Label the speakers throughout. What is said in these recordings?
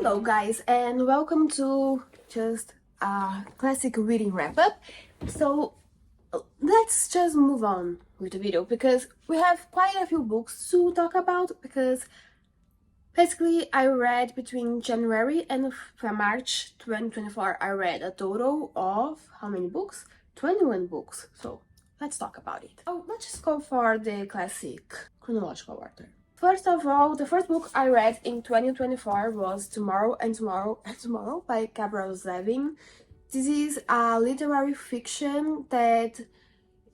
Speaker 1: Hello guys, and welcome to just a classic reading wrap-up. So let's just move on with the video because we have quite a few books to talk about, because basically I read between January and March 2024. I read a total of how many books? 21 books. So let's talk about it. Oh, let's just go for the classic chronological order. First of all, the first book I read in 2024 was Tomorrow and Tomorrow and Tomorrow by Gabrielle Zevin. This is a literary fiction that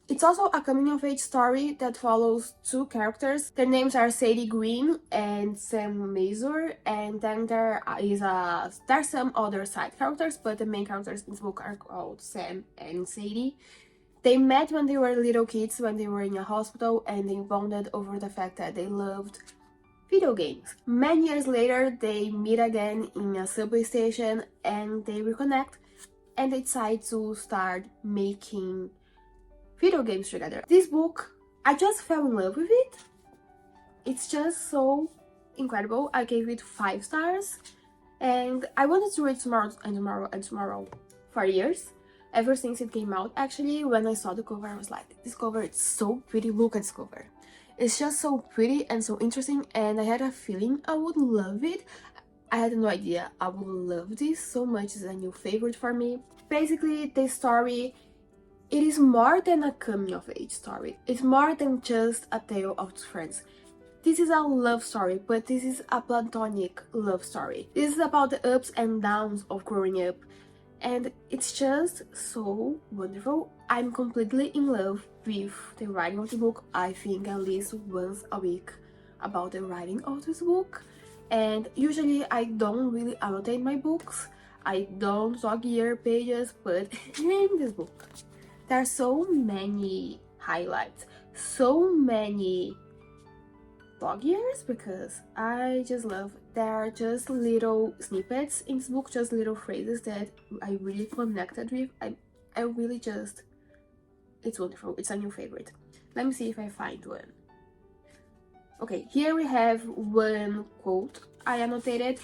Speaker 1: it's also a coming-of-age story that follows two characters. Their names are Sadie Green and Sam Mazur, and then there's some other side characters, but the main characters in this book are called Sam and Sadie. They met when they were little kids, when they were in a hospital, and they bonded over the fact that they loved video games. Many years later, they meet again in a subway station and they reconnect and they decide to start making video games together. This book, I just fell in love with it. It's just so incredible. I gave it 5 stars and I wanted to read Tomorrow and Tomorrow and Tomorrow for years. Ever since it came out, actually. When I saw the cover, I was like, this cover is so pretty. Look at this cover. It's just so pretty and so interesting, and I had a feeling I would love it. I had no idea I would love this so much. It's a new favorite for me. Basically, the story, it is more than a coming-of-age story. It's more than just a tale of two friends. This is a love story, but this is a platonic love story. This is about the ups and downs of growing up. And it's just so wonderful. I'm completely in love with the writing of the book. I think at least once a week about the writing of this book. And usually I don't really annotate my books. I don't dog ear pages, but in this book, there are so many highlights, so many dog ears, because I just love. There are just little snippets in this book, just little phrases that I really connected with. I really just, it's wonderful. It's a new favorite. Let me see if I find one. Okay, here we have one quote I annotated.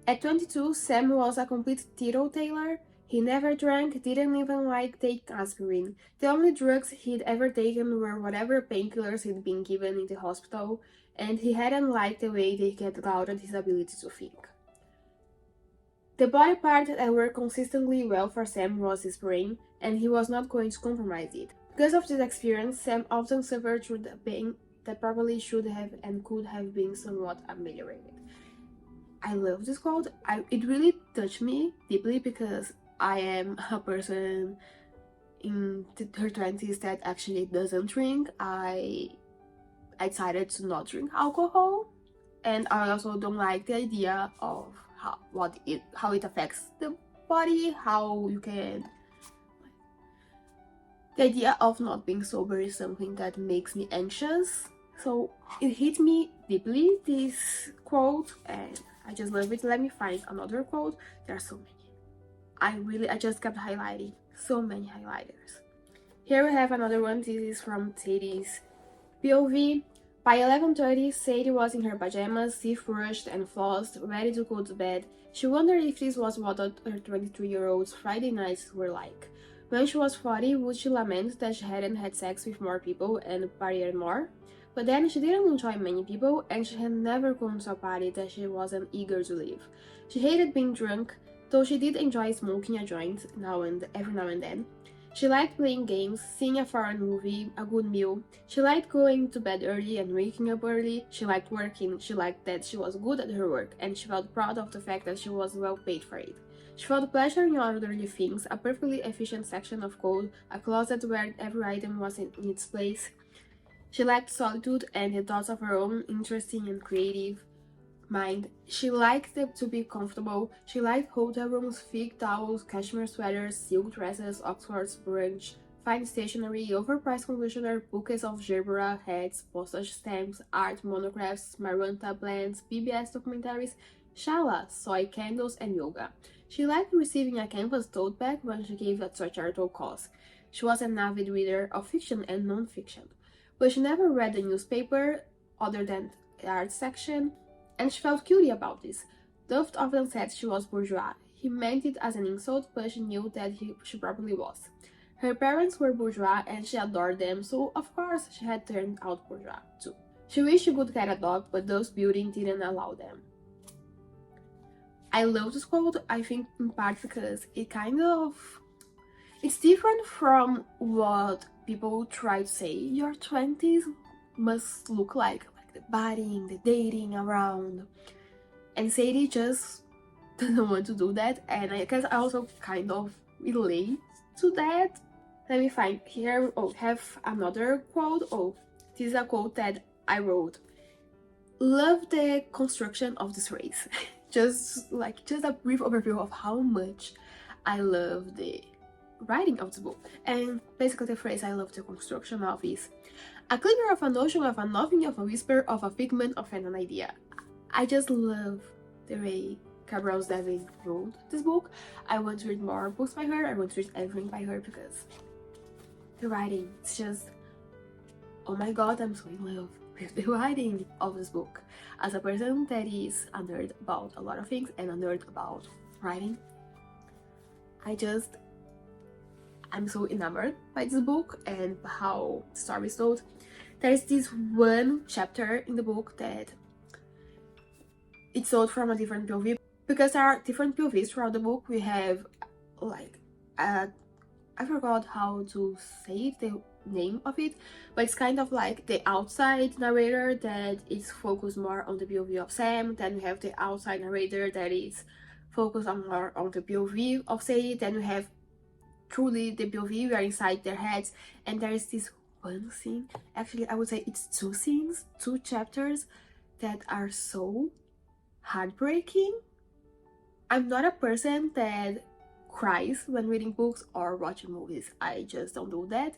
Speaker 1: At 22, Sam was a complete teetotaler. He never drank, didn't even like take aspirin. The only drugs he'd ever taken were whatever painkillers he'd been given in the hospital, and he hadn't liked the way they had doubted his ability to think. The body part that worked consistently well for Sam was his brain, and he was not going to compromise it. Because of this experience, Sam often suffered through the pain that probably should have and could have been somewhat ameliorated. I love this quote. It really touched me deeply because I am a person in her 20s that actually doesn't drink. I decided to not drink alcohol, and I also don't like the idea of how it affects the body, how you can. The idea of not being sober is something that makes me anxious. So it hit me deeply, this quote, and I just love it. Let me find another quote. There are so many. I just kept highlighting. So many highlighters. Here we have another one. This is from Sadie's POV. By 11:30, Sadie was in her pajamas, teeth brushed and flossed, ready to go to bed. She wondered if this was what her 23-year-old's Friday nights were like. When she was 40, would she lament that she hadn't had sex with more people and partied more? But then she didn't enjoy many people, and she had never gone to a party that she wasn't eager to leave. She hated being drunk, though she did enjoy smoking a joint every now and then. She liked playing games, seeing a foreign movie, a good meal. She liked going to bed early and waking up early. She liked working. She liked that she was good at her work, and she felt proud of the fact that she was well paid for it. She felt pleasure in orderly things, a perfectly efficient section of code, a closet where every item was in its place. She liked solitude and the thoughts of her own interesting and creative mind. She liked to be comfortable. She liked hotel rooms, thick towels, cashmere sweaters, silk dresses, Oxford's brunch, fine stationery, overpriced conditioner, bouquets of gerbera, hats, postage stamps, art monographs, Maranta blends, PBS documentaries, shala, soy candles, and yoga. She liked receiving a canvas tote bag when she gave a charitable cause. She was an avid reader of fiction and non-fiction, but she never read the newspaper other than the art section, and she felt guilty about this. Duft often said she was bourgeois. He meant it as an insult, but she knew that she probably was. Her parents were bourgeois and she adored them, so of course she had turned out bourgeois too. She wished she could get a dog, but those buildings didn't allow them. I love this quote, I think in part because it's different from what people try to say your 20s must look like the partying, the dating around. And Sadie just doesn't want to do that, and I guess I also kind of relate to that. Let me find here. Oh, have another quote. Oh, this is a quote that I wrote. Love the construction of this phrase. just a brief overview of how much I love the writing of the book. And basically the phrase I love the construction of is a glimmer of a notion, of a nothing, of a whisper, of a figment of an idea. I just love the way Gabrielle Zevin wrote this book. I want to read more books by her. I want to read everything by her because the writing, it's just, oh my god, I'm so in love with the writing of this book. As a person that is a nerd about a lot of things and a nerd about writing, I'm so enamored by this book and how the story is told. There's this one chapter in the book that it's told from a different POV, because there are different POVs throughout the book. We have I forgot how to say the name of it, but it's kind of like the outside narrator that is focused more on the POV of Sam. Then we have the outside narrator that is focused on more on the POV of Sadie. Then we have truly the POV, we are inside their heads, and there is this one scene, actually I would say it's two scenes, two chapters that are so heartbreaking. I'm not a person that cries when reading books or watching movies. I just don't do that.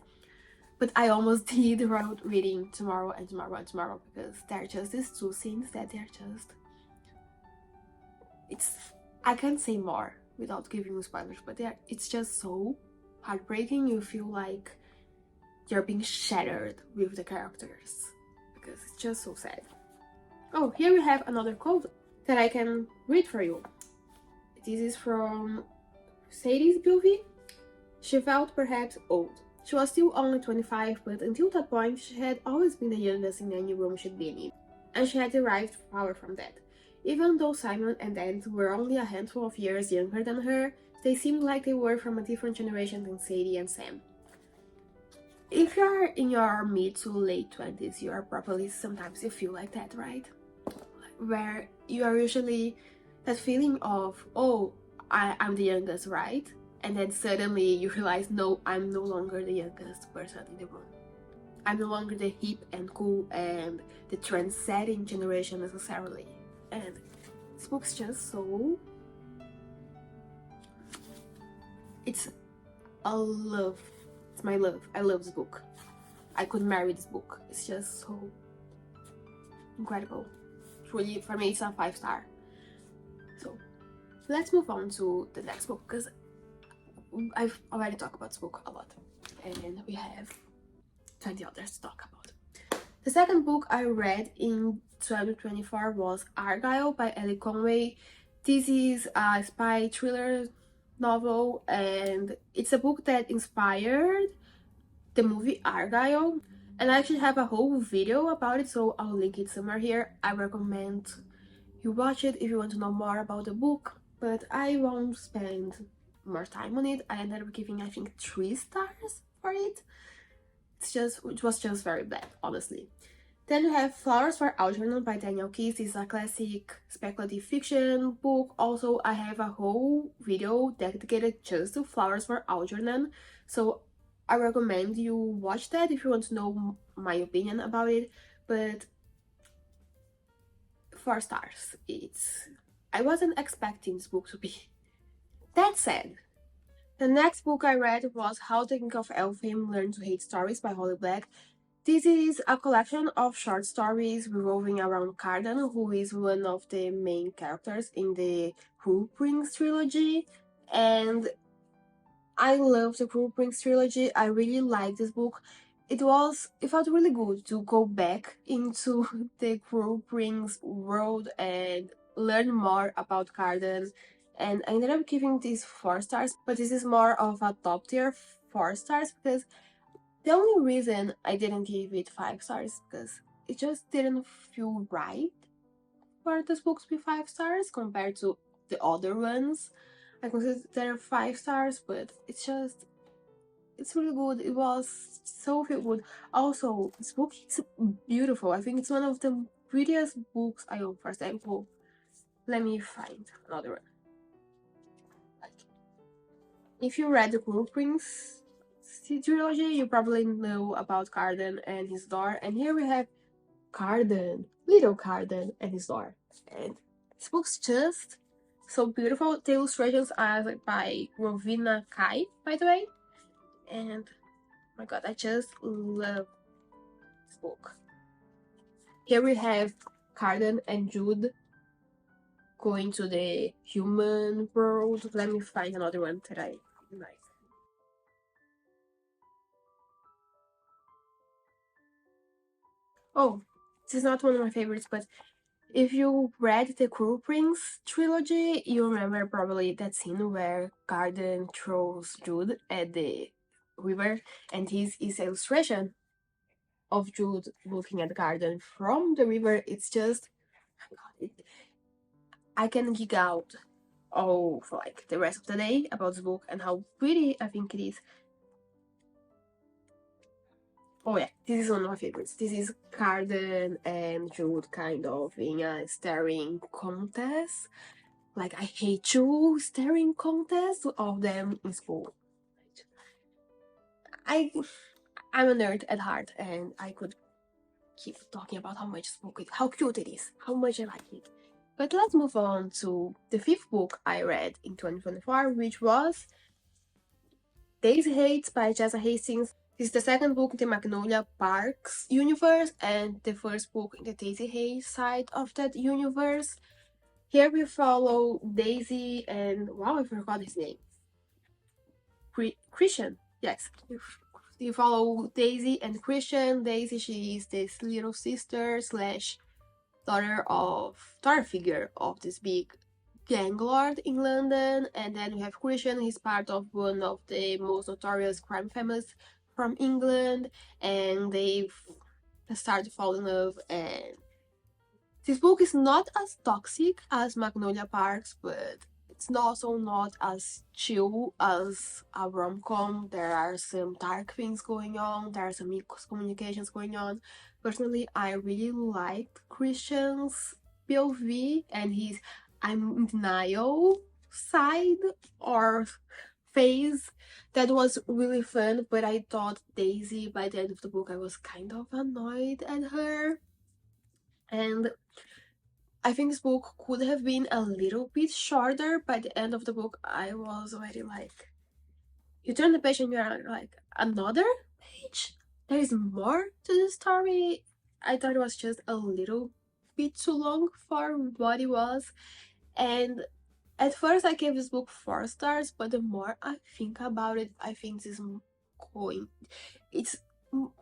Speaker 1: But I almost did while reading Tomorrow and Tomorrow and Tomorrow, because there are just these two scenes that they're just... I can't say more without giving you spoilers, but it's just so heartbreaking. You feel like you're being shattered with the characters because it's just so sad. Oh, here we have another quote that I can read for you. This is from Sadie's POV. She felt perhaps old. She was still only 25, but until that point she had always been the youngest in any room she'd been in, and she had derived power from that. Even though Simon and Dent were only a handful of years younger than her, they seemed like they were from a different generation than Sadie and Sam. If you're in your mid to late 20s, you are probably, sometimes you feel like that, right? Where you are usually that feeling of, oh, I'm the youngest, right? And then suddenly you realize, no, I'm no longer the youngest person in the room. I'm no longer the hip and cool and the trend-setting generation necessarily. And this book's just so... It's a love. It's my love. I love this book. I could marry this book. It's just so incredible. Truly, for me, it's a 5-star. So, let's move on to the next book, because I've already talked about this book a lot. And we have 20 others to talk about. The second book I read in 2024 was Argylle by Ellie Conway. This is a spy thriller novel, and it's a book that inspired the movie Argylle, and I actually have a whole video about it, so I'll link it somewhere here. I recommend you watch it if you want to know more about the book, but I won't spend more time on it. I ended up giving, I think, 3 stars for it. It was just very bad, honestly. Then we have Flowers for Algernon by Daniel Keyes. This is a classic speculative fiction book. Also, I have a whole video dedicated just to Flowers for Algernon, so I recommend you watch that if you want to know my opinion about it. But 4 stars. I wasn't expecting this book to be that sad. The next book I read was How the King of Elfhame Learned to Hate Stories by Holly Black. This is a collection of short stories revolving around Cardan, who is one of the main characters in the Cruel Prince trilogy. And I love the Cruel Prince trilogy. I really like this book. it felt really good to go back into the Cruel Prince world and learn more about Carden. And I ended up giving this 4 stars, but this is more of a top tier 4 stars because the only reason I didn't give it 5 stars because it just didn't feel right for this book to be 5 stars compared to the other ones. I consider they're 5 stars, but it's really good. It was so feel good. Also, this book is beautiful. I think it's one of the prettiest books I own. For example, let me find another one. Like, if you read the Cruel Prince trilogy, you probably know about Carden and his door. And here we have Carden, little Carden and his door. And this book's just so beautiful. The illustrations are by Rovina Kai, by the way. And oh my god, I just love this book. Here we have Carden and Jude going to the human world. Let me find another one that I like. Oh, this is not one of my favorites, but if you read the Cruel Prince trilogy, you remember probably that scene where Carden throws Jude at the river, and this is illustration of Jude looking at Carden from the river. It's just, I can geek out all for like the rest of the day about this book and how pretty I think it is. Oh yeah, this is one of my favorites. This is Carden and Jude kind of in a staring contest. Like, I hate you staring contest of them in school. I'm a nerd at heart, and I could keep talking about how much this book is, how cute it is, how much I like it. But let's move on to the 5th book I read in 2024, which was Daisy Haites by Jessa Hastings. This is the 2nd book in the Magnolia Parks universe and the 1st book in the Daisy Haites side of that universe. Here we follow Daisy and, wow, I forgot his name. Christian, yes. You follow Daisy and Christian. Daisy, she is this little sister slash daughter figure of this big gang lord in London. And then we have Christian, he's part of one of the most notorious crime families from England, and they start to fall in love. And this book is not as toxic as Magnolia Parks, but it's also not as chill as a rom-com. There are some dark things going on, there are some miscommunications going on. Personally, I really liked Christian's POV and his I'm in denial side or phase. That was really fun, but I thought Daisy, by the end of the book, I was kind of annoyed at her. And I think this book could have been a little bit shorter. By the end of the book, I was already like, you turn the page and you're like, another page? There is more to the story. I thought it was just a little bit too long for what it was. And at first I gave this book 4 stars, but the more I think about it, I think it's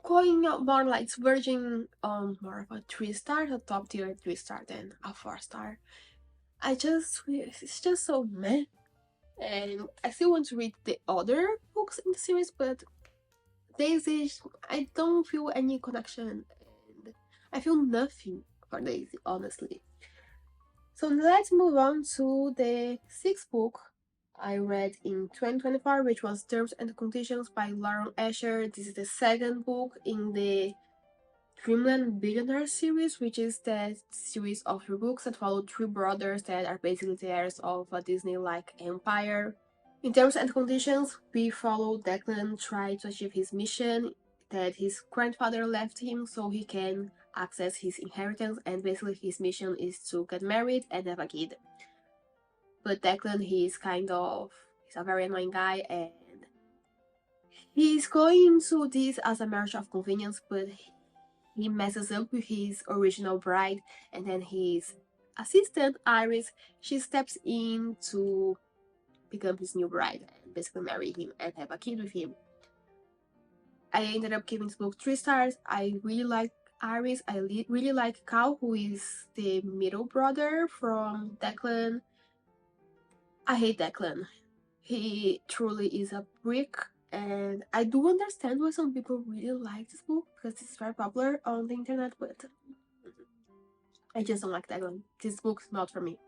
Speaker 1: going more like it's verging on more of a 3-star, a top tier 3-star than a 4-star. It's just so meh. And I still want to read the other books in the series, but Daisy, I don't feel any connection, and I feel nothing for Daisy, honestly. So let's move on to the 6th book I read in 2024, which was Terms and Conditions by Lauren Asher. This is the 2nd book in the Dreamland Billionaire series, which is the series of 3 books that follow 3 brothers that are basically the heirs of a Disney-like empire. In Terms and Conditions, we follow Declan try to achieve his mission that his grandfather left him so he can access his inheritance, and basically his mission is to get married and have a kid. But Declan, he's a very annoying guy, and he's going to this as a marriage of convenience, but he messes up with his original bride, and then his assistant, Iris, she steps in to become his new bride and basically marry him and have a kid with him. I ended up giving this book 3 stars. I really like Iris. I really like Cal, who is the middle brother from Declan. I hate Declan. He truly is a brick, and I do understand why some people really like this book because it's very popular on the internet, but I just don't like Declan. This book's not for me.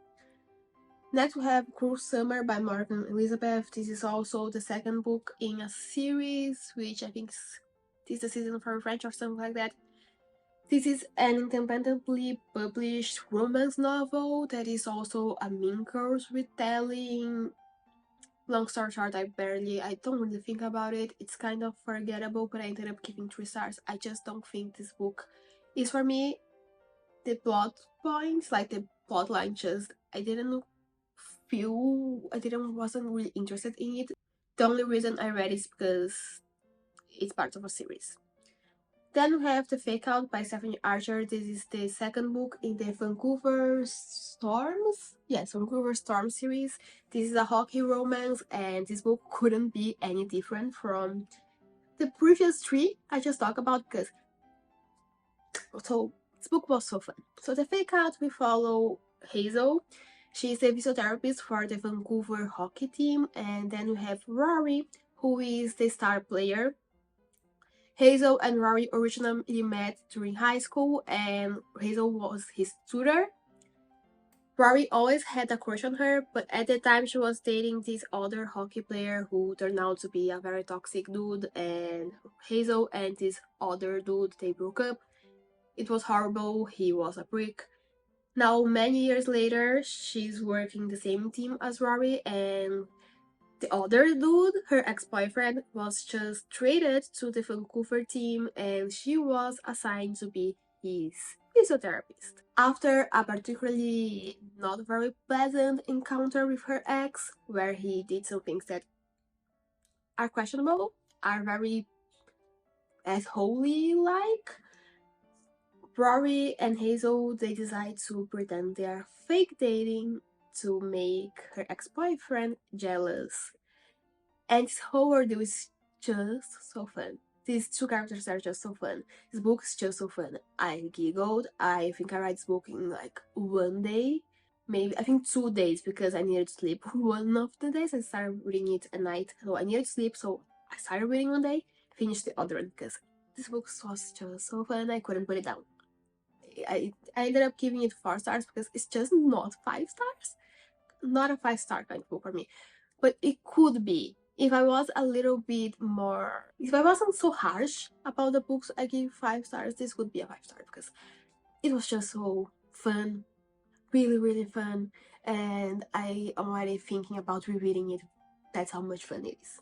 Speaker 1: Next we have Cruel Summer by Morgan Elizabeth. This is also the second book in a series, which I think is the season for French or something like that. This is an independently published romance novel that is also a Mean Girls retelling. Long story short, I don't really think about it. It's kind of forgettable, but I ended up giving 3 stars. I just don't think this book is for me. The plot points, like the plot line, just wasn't really interested in it. The only reason I read is because it's part of a series. Then we have The Fake Out by Stephanie Archer. This is the second book in the Vancouver Storms? Yes, Vancouver Storm series. This is a hockey romance, and this book couldn't be any different from the previous 3 I just talked about, because this book was so fun. So The Fake Out, we follow Hazel. She's a physiotherapist for the Vancouver hockey team, and then we have Rory, who is the star player. Hazel and Rory originally met during high school, and Hazel was his tutor. Rory always had a crush on her, but at the time she was dating this other hockey player who turned out to be a very toxic dude, and Hazel and this other dude, they broke up. It was horrible, he was a prick. Now, many years later, she's working the same team as Rory, and the other dude, her ex-boyfriend, was just traded to the Vancouver team, and she was assigned to be his physiotherapist. After a particularly not very pleasant encounter with her ex, where he did some things that are questionable, are very asshole-like, Rory and Hazel, they decide to pretend they are fake dating to make her ex-boyfriend jealous. And this whole ordeal is just so fun. These 2 characters are just so fun. This book is just so fun. I giggled. I think I read this book in like 1 day. Maybe, I think 2 days, because I needed to sleep one of the days. I started reading it at night, so I needed to sleep, so I started reading 1 day, finished the other one, because this book was just so fun, I couldn't put it down. I ended up giving it 4 stars because it's just not 5 stars. Not a 5-star kind of book for me. But it could be. If I was a little bit more... If I wasn't so harsh about the books I give 5 stars, this would be a 5-star, because it was just so fun. Really, really fun. And I am already thinking about rereading it. That's how much fun it is.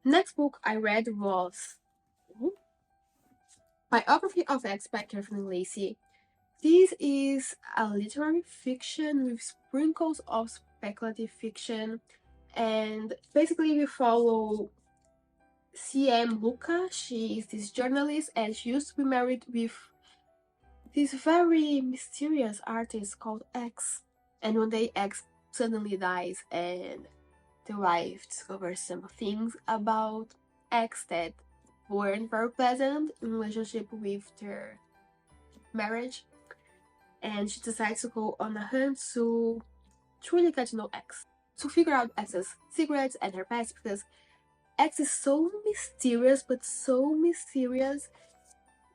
Speaker 1: Next book I read was Biography of X by Kathleen Lacey. This is a literary fiction with sprinkles of speculative fiction, and basically we follow C.M. Luca. She is this journalist, and she used to be married with this very mysterious artist called X. And one day X suddenly dies, and the wife discovers some things about X that weren't very pleasant in relationship with their marriage. And she decides to go on a hunt to truly get to know X, to figure out X's secrets and her past, because X is so mysterious, but so mysterious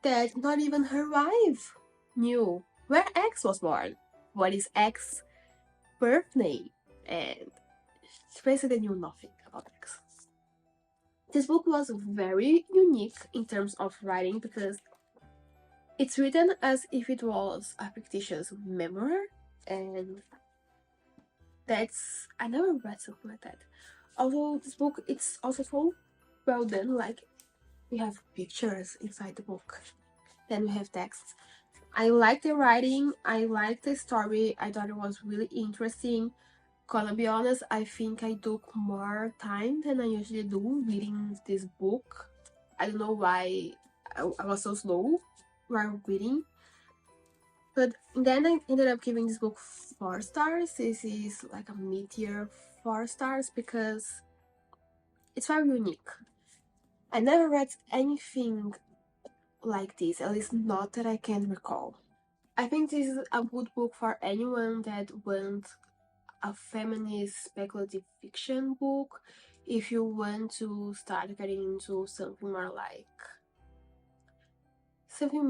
Speaker 1: that not even her wife knew where X was born, what is X's birth name, and she basically knew nothing about X. This book was very unique in terms of writing because it's written as if it was a fictitious memoir, and I never read something like that. Although this book, it's also so well done, like we have pictures inside the book, then we have text. I like the writing, I like the story, I thought it was really interesting. Gonna be honest, I think I took more time than I usually do reading this book. I don't know why I was so slow while reading. But then I ended up giving this book 4 stars. This is like a mid-tier 4 stars because it's very unique. I never read anything like this, at least not that I can recall. I think this is a good book for anyone that wants a feminist speculative fiction book. If you want to start getting into something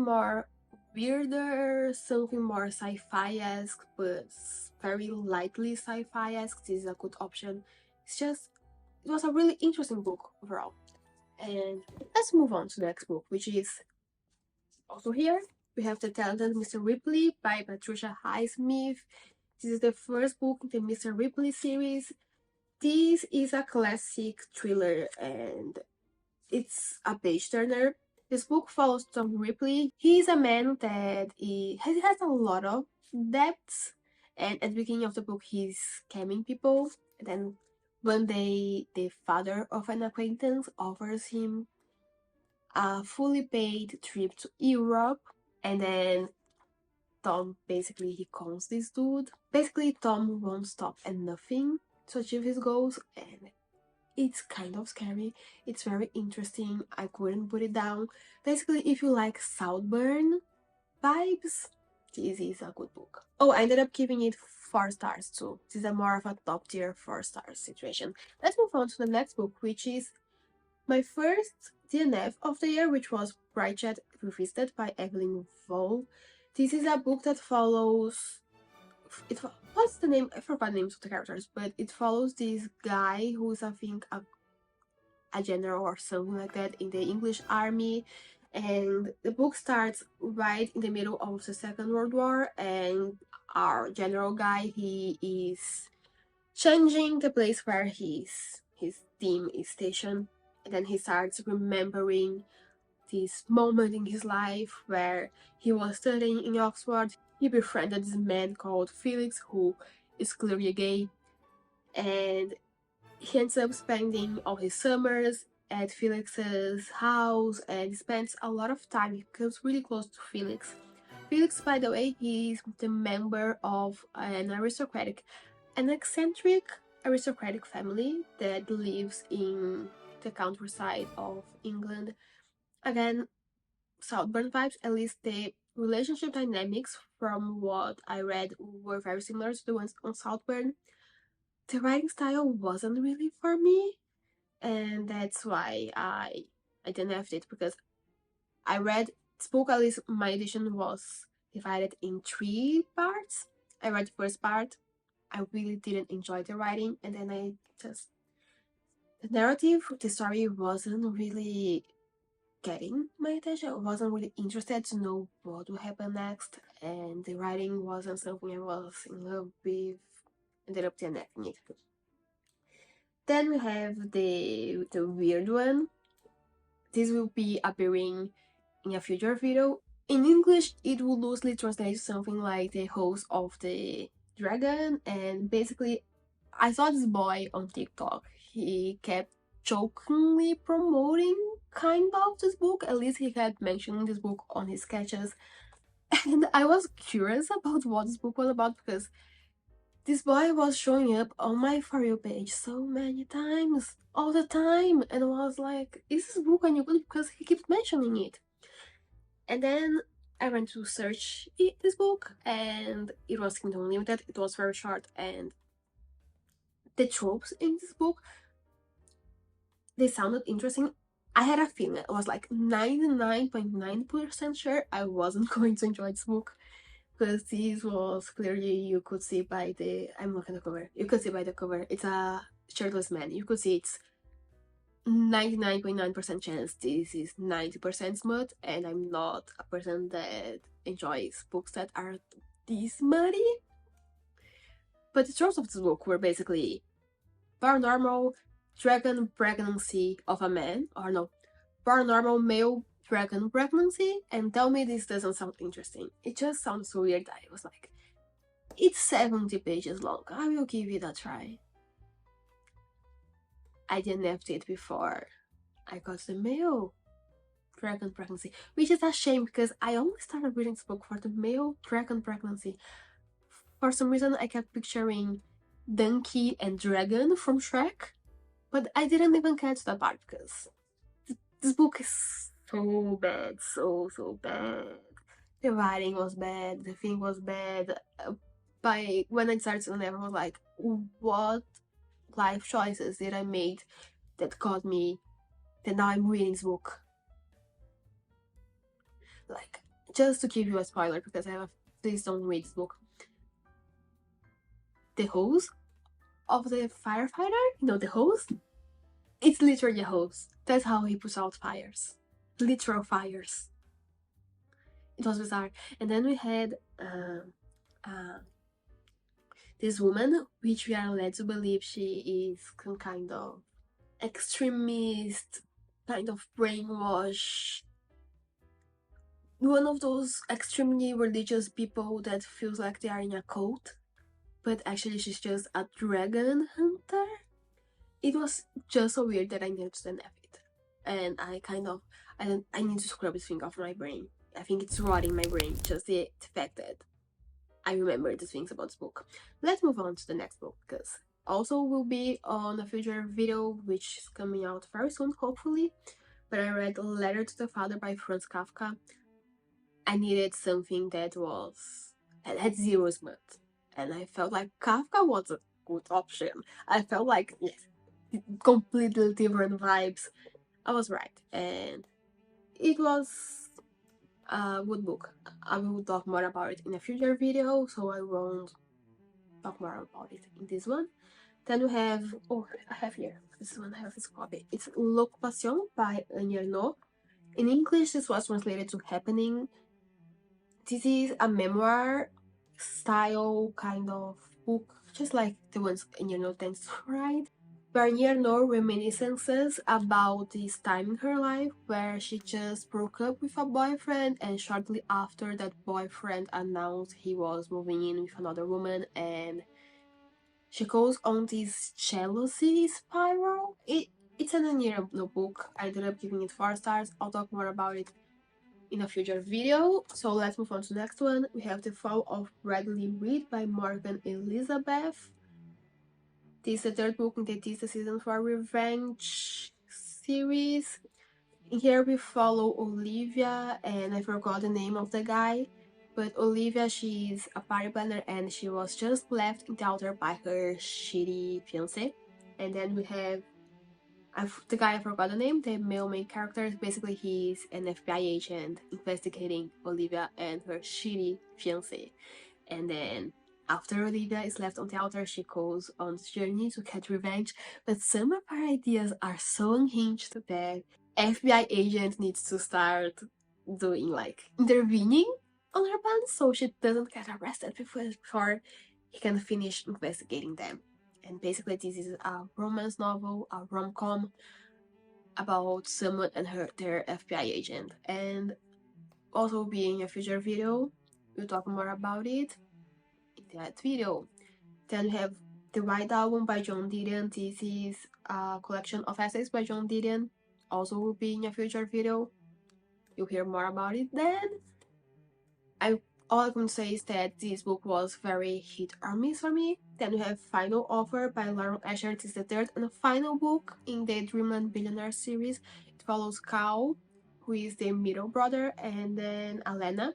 Speaker 1: more weirder, something more sci-fi-esque, but very lightly sci-fi-esque, this is a good option. It was a really interesting book overall. And let's move on to the next book, which is also here. We have The Talented Mr. Ripley by Patricia Highsmith. This is the first book in the Mr. Ripley series. This is a classic thriller and it's a page turner. This book follows Tom Ripley. He is a man that has a lot of debts, and at the beginning of the book, he's scamming people. And then one day, the father of an acquaintance offers him a fully paid trip to Europe, and then Tom basically he cons this dude. Basically, Tom won't stop at nothing to achieve his goals, and it's kind of scary. It's very interesting. I couldn't put it down. Basically, if you like Southburn vibes, this is a good book. Oh, I ended up giving it 4 stars too. This is a more of a top tier 4 stars situation. Let's move on to the next book, which is my first DNF of the year, which was Brideshead Revisited by Evelyn Voll. This is a book that follows what's the name? I forgot the names of the characters, but it follows this guy who's, I think, a general or something like that in the English army. And the book starts right in the middle of the Second World War, and our general guy, he is changing the place where his team is stationed. And then he starts remembering this moment in his life where he was studying in Oxford. He befriended this man called Felix, who is clearly gay, and he ends up spending all his summers at Felix's house and spends a lot of time. He becomes really close to Felix. Felix, by the way, he's the member of an eccentric aristocratic family that lives in the countryside of England. Again, Southburn vibes, at least the relationship dynamics from what I read were very similar to the ones on Southburn. The writing style wasn't really for me, and that's why I didn't have it, because I read this book, at least my edition was divided in 3 parts. I read the first part, I really didn't enjoy the writing, and then the narrative, the story wasn't really getting my attention. I wasn't really interested to know what would happen next, and the writing wasn't something I was in love with. Ended up DNFing it. Then we have the weird one. This will be appearing in a future video. In English, it will loosely translate to something like the host of the dragon, and basically, I saw this boy on TikTok. He kept jokingly promoting kind of this book. At least he had mentioned this book on his sketches. And I was curious about what this book was about, because this boy was showing up on my For You page so many times, all the time, and I was like, is this book any good? Because he keeps mentioning it. And then I went to search this book, and it was Kingdom Unlimited. It was very short, and the tropes in this book, they sounded interesting. I had a feeling, I was like 99.9% sure I wasn't going to enjoy this book, because this was clearly, you could see by the, I'm looking at the cover, you could see by the cover, it's a shirtless man. You could see it's 99.9% chance this is 90% smut, and I'm not a person that enjoys books that are this muddy. But the tropes of this book were basically paranormal dragon pregnancy of a man, or no, paranormal male dragon pregnancy, and tell me this doesn't sound interesting. It just sounds so weird. I was like, it's 70 pages long, I will give it a try. I didn't have it before I got the male dragon pregnancy, which is a shame, because I only started reading this book for the male dragon pregnancy. For some reason, I kept picturing Donkey and Dragon from Shrek, but I didn't even catch that part, because This book is so bad, so bad. The writing was bad, the thing was bad. By when I started to level, I was like, what life choices did I make that got me that now I'm reading this book? Like, just to give you a spoiler, because I have, please don't read this book. The hose of the firefighter, the hose, it's literally a hose. That's how he puts out fires, literal fires. It was bizarre. And then we had this woman, which we are led to believe she is some kind of extremist, kind of brainwash, one of those extremely religious people that feels like they are in a cult, but actually she's just a dragon hunter. It was just so weird that I needed to DNF it, and I need to scrub this thing off my brain. I think it's rotting my brain, just the fact that I remember the things about this book. Let's move on to the next book, because also will be on a future video, which is coming out very soon, hopefully. But I read Letter to the Father by Franz Kafka. I needed something that had zero smut, and I felt like Kafka was a good option. I felt like, yes, completely different vibes. I was right, and it was a good book. I will talk more about it in a future video, so I won't talk more about it in this one. Then we have, I have here, this one I have this copy. It's L'Occupation by Argylle. In English, this was translated to Happening. This is a memoir style kind of book, just like the ones Argylle tends to write. Argylle reminiscences about this time in her life where she just broke up with a boyfriend, and shortly after that boyfriend announced he was moving in with another woman, and she goes on this jealousy spiral. It's an Argylle book. I ended up giving it 4 stars. I'll talk more about it in a future video. So let's move on to the next one. We have The Fall of Bradley Reed by Morgan Elizabeth. This is the third book in the Tista Season 4 Revenge series. Here we follow Olivia, and I forgot the name of the guy, but Olivia, she's a party planner, and she was just left in the altar by her shitty fiance. And then we have the guy, I forgot the name, the male main character. Basically, he's an FBI agent investigating Olivia and her shitty fiance. And then after Olivia is left on the altar, she goes on this journey to get revenge. But some of her ideas are so unhinged that FBI agent needs to start doing, like, intervening on her plans so she doesn't get arrested before he can finish investigating them. And basically, this is a romance novel, a rom-com about someone and their FBI agent. And also being a future video, we'll talk more about it in that video. Then we have The White Album by John Didion. This is a collection of essays by John Didion. Also will be in a future video. You'll hear more about it then. All I can say is that this book was very hit or miss for me. Then we have Final Offer by Lauren Asher. This is the third and final book in the Dreamland Billionaire series. It follows Cal, who is the middle brother, and then Alena,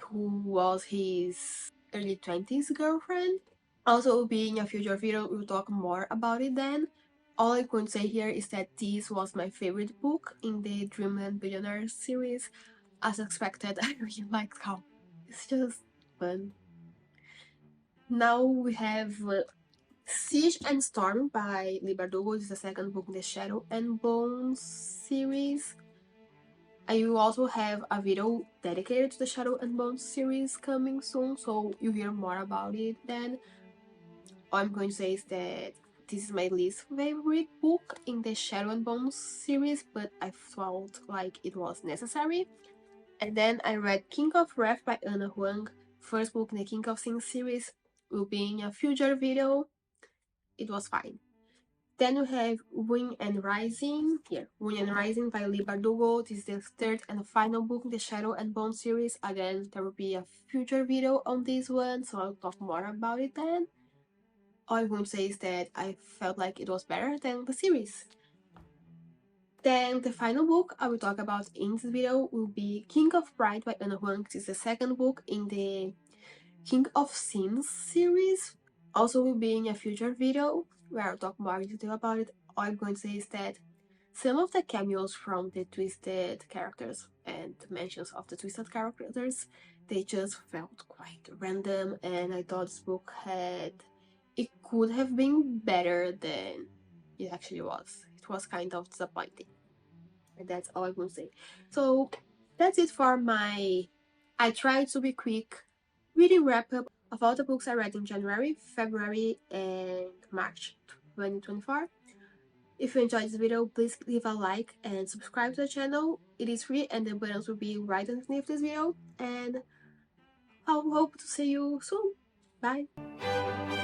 Speaker 1: who was his early 20s girlfriend. Also, being a future video, we'll talk more about it then. All I can say here is that this was my favorite book in the Dreamland Billionaire series. As expected, I really liked Cal. It's just fun. Now we have Siege and Storm by Leigh Bardugo. This is the second book in the Shadow and Bones series. I will also have a video dedicated to the Shadow and Bones series coming soon, so you'll hear more about it then. All I'm going to say is that this is my least favorite book in the Shadow and Bones series, but I felt like it was necessary. And then I read King of Wrath by Ana Huang. First book in the King of Sin series, will be in a future video. It was fine. Then we have Wind and Rising. Here, Wind and Rising by Leigh Bardugo. This is the third and final book in the Shadow and Bone series. Again, there will be a future video on this one, so I'll talk more about it then. All I want to say is that I felt like it was better than the series. Then the final book I will talk about in this video will be King of Pride by Anna Huang. This is the second book in the King of Sins series. Also will be in a future video where I'll talk more in detail about it. All I'm going to say is that some of the cameos from the twisted characters and mentions of the twisted characters, they just felt quite random, and I thought this book it could have been better than it actually was. It was kind of disappointing. And that's all I'm gonna say. So that's it for my I tried to be quick reading wrap up of all the books I read in January, February, and March 2024. If you enjoyed this video, please leave a like and subscribe to the channel. It is free and the buttons will be right underneath this video. And I hope to see you soon. Bye!